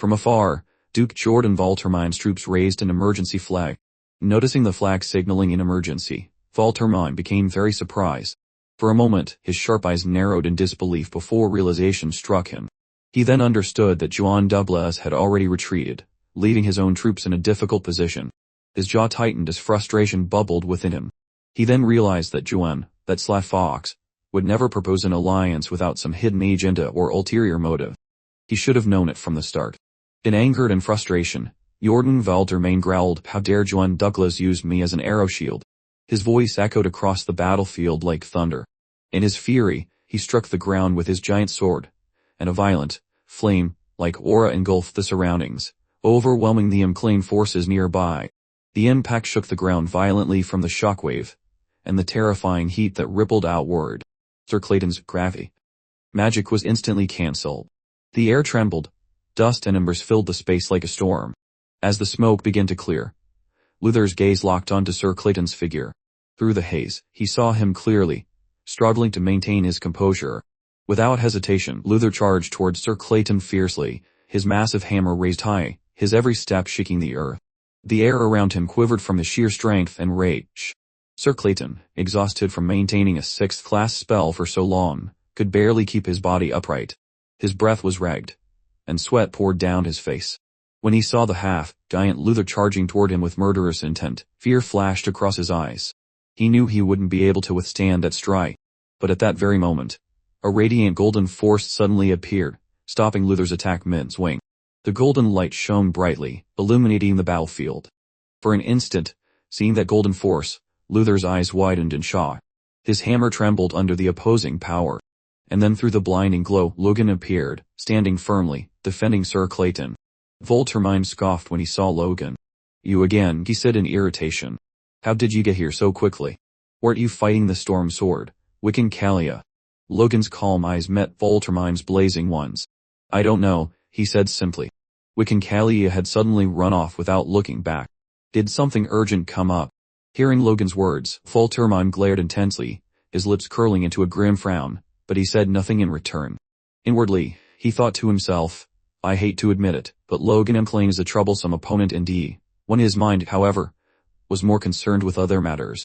From afar, Duke Jordan Valtermine's troops raised an emergency flag. Noticing the flag signaling an emergency, Valtermine became very surprised. For a moment, his sharp eyes narrowed in disbelief before realization struck him. He then understood that Juan Douglas had already retreated, leaving his own troops in a difficult position. His jaw tightened as frustration bubbled within him. He then realized that Juan, that sly fox, would never propose an alliance without some hidden agenda or ulterior motive. He should have known it from the start. In anger and frustration, Jordan Valtermine growled, "How dare Juan Douglas use me as an arrow shield?" His voice echoed across the battlefield like thunder. In his fury, he struck the ground with his giant sword, and a violent, flame-like aura engulfed the surroundings, overwhelming the unclean forces nearby. The impact shook the ground violently from the shockwave, and the terrifying heat that rippled outward. Sir Clayton's gravity magic was instantly cancelled. The air trembled. Dust and embers filled the space like a storm. As the smoke began to clear, Luther's gaze locked onto Sir Clayton's figure. Through the haze, he saw him clearly, struggling to maintain his composure. Without hesitation, Luther charged towards Sir Clayton fiercely, his massive hammer raised high, his every step shaking the earth. The air around him quivered from his sheer strength and rage. Sir Clayton, exhausted from maintaining a sixth-class spell for so long, could barely keep his body upright. His breath was ragged, and sweat poured down his face. When he saw the half-giant Luther charging toward him with murderous intent, fear flashed across his eyes. He knew he wouldn't be able to withstand that strike. But at that very moment, a radiant golden force suddenly appeared, stopping Luther's attack mid-swing. The golden light shone brightly, illuminating the battlefield. For an instant, seeing that golden force, Luther's eyes widened in shock. His hammer trembled under the opposing power. And then through the blinding glow, Logan appeared, standing firmly, defending Sir Clayton. Valtermine scoffed when he saw Logan. "You again," he said in irritation. "How did you get here so quickly? Weren't you fighting the storm sword, Wiccancalia?" Logan's calm eyes met Valtermine's blazing ones. "I don't know," he said simply. Wiccancalia had suddenly run off without looking back. Did something urgent come up? Hearing Logan's words, Valtermine glared intensely, his lips curling into a grim frown, but he said nothing in return. Inwardly, he thought to himself, "I hate to admit it, but Logan McLean is a troublesome opponent indeed." When his mind, however, was more concerned with other matters.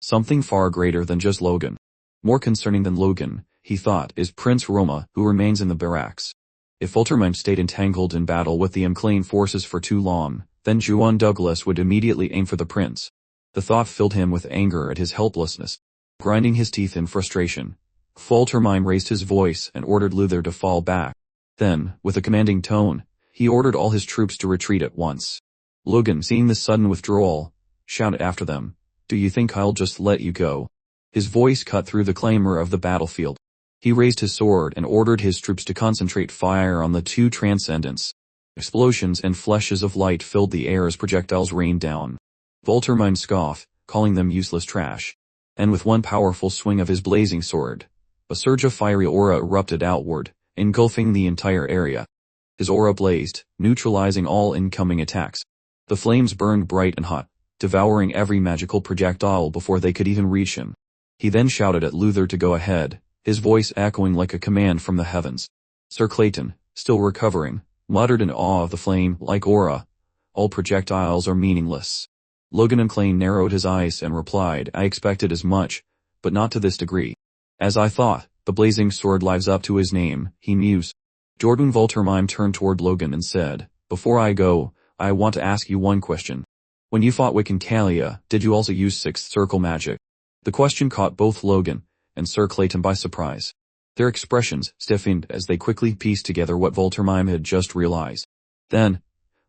Something far greater than just Logan. More concerning than Logan, he thought, is Prince Roma, who remains in the barracks. If Valtermine stayed entangled in battle with the McLean forces for too long, then Juan Douglas would immediately aim for the prince. The thought filled him with anger at his helplessness. Grinding his teeth in frustration, Valtermine raised his voice and ordered Luther to fall back. Then, with a commanding tone, he ordered all his troops to retreat at once. Logan, seeing this sudden withdrawal, shouted after them, "Do you think I'll just let you go?" His voice cut through the clamor of the battlefield. He raised his sword and ordered his troops to concentrate fire on the two transcendents. Explosions and flashes of light filled the air as projectiles rained down. Valtermine scoffed, calling them useless trash. And with one powerful swing of his blazing sword, a surge of fiery aura erupted outward, engulfing the entire area. His aura blazed, neutralizing all incoming attacks. The flames burned bright and hot, devouring every magical projectile before they could even reach him. He then shouted at Luther to go ahead, his voice echoing like a command from the heavens. Sir Clayton, still recovering, muttered in awe of the flame-like aura. "All projectiles are meaningless." Logan McLean narrowed his eyes and replied, "I expected as much, but not to this degree." "As I thought, the blazing sword lives up to his name," he mused. Jordan Valtermine turned toward Logan and said, "Before I go, I want to ask you one question. When you fought Wiccancalia, did you also use sixth circle magic?" The question caught both Logan and Sir Clayton by surprise. Their expressions stiffened as they quickly pieced together what Valtermine had just realized. Then,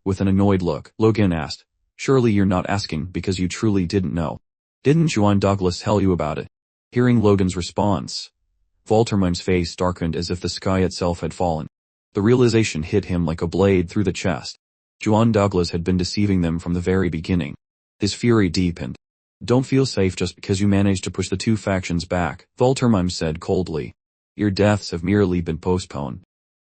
with an annoyed look, Logan asked, "Surely you're not asking because you truly didn't know. Didn't Juan Douglas tell you about it?" Hearing Logan's response, Valtermine's face darkened as if the sky itself had fallen. The realization hit him like a blade through the chest. Juan Douglas had been deceiving them from the very beginning. His fury deepened. "Don't feel safe just because you managed to push the two factions back," Valtermine said coldly. "Your deaths have merely been postponed."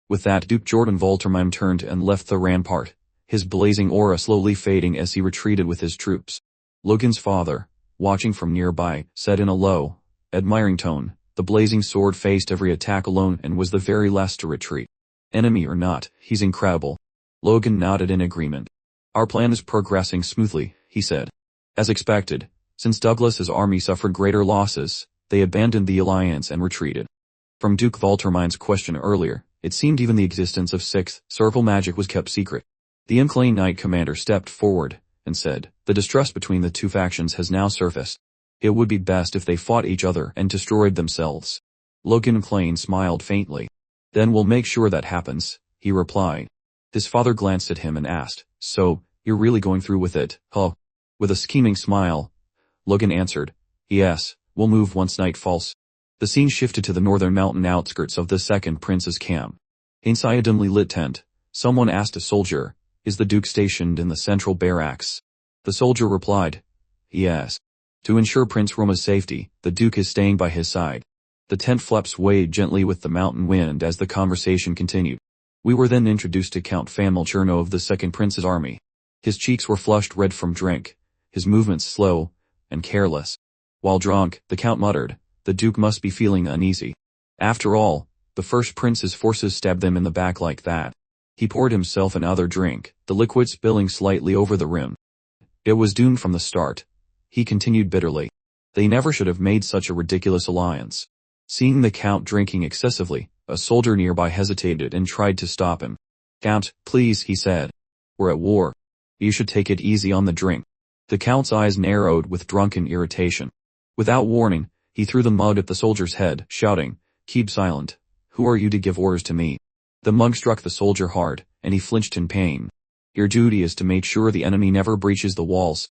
With that, Duke Jordan Valtermine turned and left the rampart, his blazing aura slowly fading as he retreated with his troops. Logan's father, watching from nearby, said in a low, admiring tone, "The blazing sword faced every attack alone and was the very last to retreat. Enemy or not, he's incredible." Logan nodded in agreement. Our plan is progressing smoothly, he said. As expected, since Douglas's army suffered greater losses, they abandoned the alliance and retreated. From Duke Valtermine's question earlier, it seemed even the existence of Sixth Circle magic was kept secret. The Inclane Knight commander stepped forward and said, the distrust between the two factions has now surfaced. It would be best if they fought each other and destroyed themselves. Logan Inclane smiled faintly. Then we'll make sure that happens, he replied. His father glanced at him and asked, so, you're really going through with it, huh? With a scheming smile, Logan answered, yes, we'll move once night falls. The scene shifted to the northern mountain outskirts of the second prince's camp. Inside a dimly lit tent, someone asked a soldier, is the Duke stationed in the central barracks? The soldier replied, yes. To ensure Prince Roma's safety, the Duke is staying by his side. The tent flaps swayed gently with the mountain wind as the conversation continued. We were then introduced to Count Famulcherno of the second prince's army. His cheeks were flushed red from drink, his movements slow and careless. While drunk, the Count muttered, the Duke must be feeling uneasy. After all, the first prince's forces stabbed them in the back like that. He poured himself another drink, the liquid spilling slightly over the rim. It was doomed from the start. He continued bitterly. They never should have made such a ridiculous alliance. Seeing the Count drinking excessively, a soldier nearby hesitated and tried to stop him. Count, please, he said. We're at war. You should take it easy on the drink. The Count's eyes narrowed with drunken irritation. Without warning, he threw the mug at the soldier's head, shouting, keep silent. Who are you to give orders to me? The mug struck the soldier hard, and he flinched in pain. Your duty is to make sure the enemy never breaches the walls.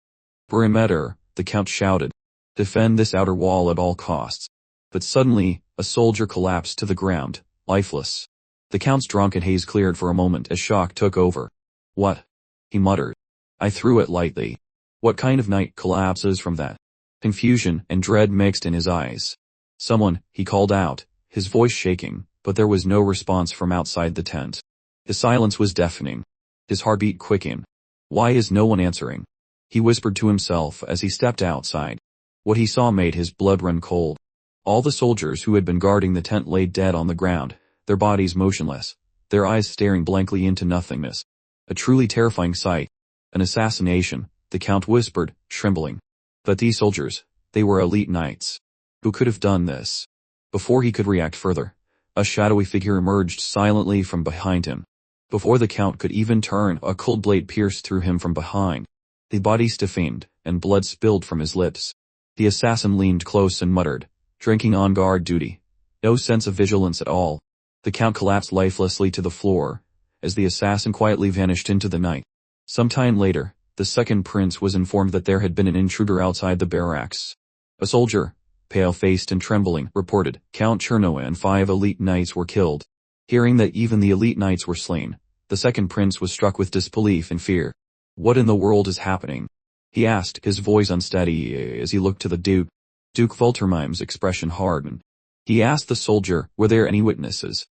Perimeter, the Count shouted. Defend this outer wall at all costs. But suddenly, a soldier collapsed to the ground, lifeless. The Count's drunken haze cleared for a moment as shock took over. What? He muttered. I threw it lightly. What kind of knight collapses from that? Confusion and dread mixed in his eyes. Someone, he called out, his voice shaking, but there was no response from outside the tent. The silence was deafening. His heartbeat quickened. Why is no one answering? He whispered to himself as he stepped outside. What he saw made his blood run cold. All the soldiers who had been guarding the tent lay dead on the ground, their bodies motionless, their eyes staring blankly into nothingness. A truly terrifying sight. An assassination, the Count whispered, trembling. But these soldiers, they were elite knights. Who could have done this? Before he could react further, a shadowy figure emerged silently from behind him. Before the Count could even turn, a cold blade pierced through him from behind. The body stiffened, and blood spilled from his lips. The assassin leaned close and muttered, drinking on guard duty. No sense of vigilance at all. The Count collapsed lifelessly to the floor, as the assassin quietly vanished into the night. Some time later, the second prince was informed that there had been an intruder outside the barracks. A soldier, pale-faced and trembling, reported, Count Cherno and 5 elite knights were killed. Hearing that even the elite knights were slain, the second prince was struck with disbelief and fear. What in the world is happening? He asked, his voice unsteady as he looked to the Duke. Duke Valtermine's expression hardened. He asked the soldier, were there any witnesses?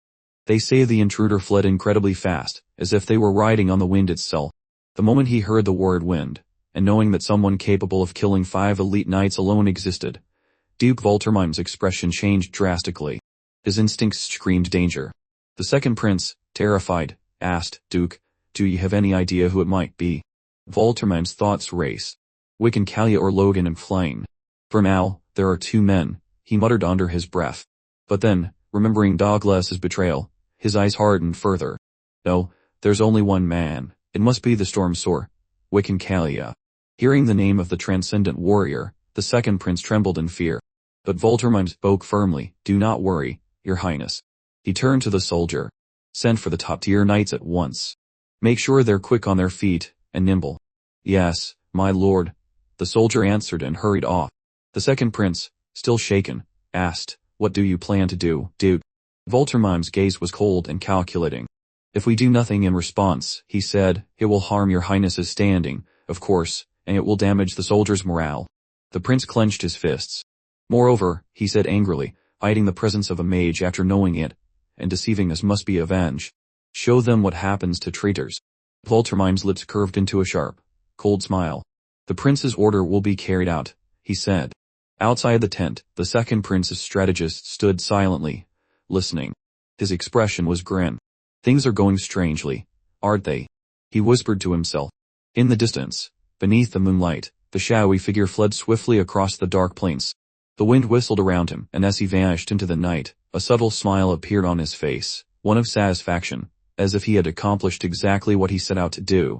They say the intruder fled incredibly fast, as if they were riding on the wind itself. The moment he heard the word wind, and knowing that someone capable of killing 5 elite knights alone existed, Duke Valtermine's expression changed drastically. His instincts screamed danger. The second prince, terrified, asked, Duke, do you have any idea who it might be? Valtermine's thoughts raced. Wiccancalia or Logan Inclane. For now, there are 2 men, he muttered under his breath. But then, remembering Douglas's betrayal, his eyes hardened further. No, there's only one man. It must be the Storm Soar, Wiccancalia. Hearing the name of the transcendent warrior, the second prince trembled in fear. But Valtermine spoke firmly, do not worry, your highness. He turned to the soldier. Send for the top-tier knights at once. Make sure they're quick on their feet, and nimble. Yes, my lord. The soldier answered and hurried off. The second prince, still shaken, asked, what do you plan to do, Duke? Valtermine's gaze was cold and calculating. If we do nothing in response, he said, it will harm your highness's standing, of course, and it will damage the soldiers' morale. The prince clenched his fists. Moreover, he said angrily, hiding the presence of a mage after knowing it, and deceiving us must be avenged. Show them what happens to traitors. Valtermine's lips curved into a sharp, cold smile. The prince's order will be carried out, he said. Outside the tent, the second prince's strategist stood silently, listening. His expression was grim. Things are going strangely, aren't they? he whispered to himself. In the distance, beneath the moonlight, the shadowy figure fled swiftly across the dark plains. The wind whistled around him, and as he vanished into the night, a subtle smile appeared on his face, one of satisfaction, as if he had accomplished exactly what he set out to do.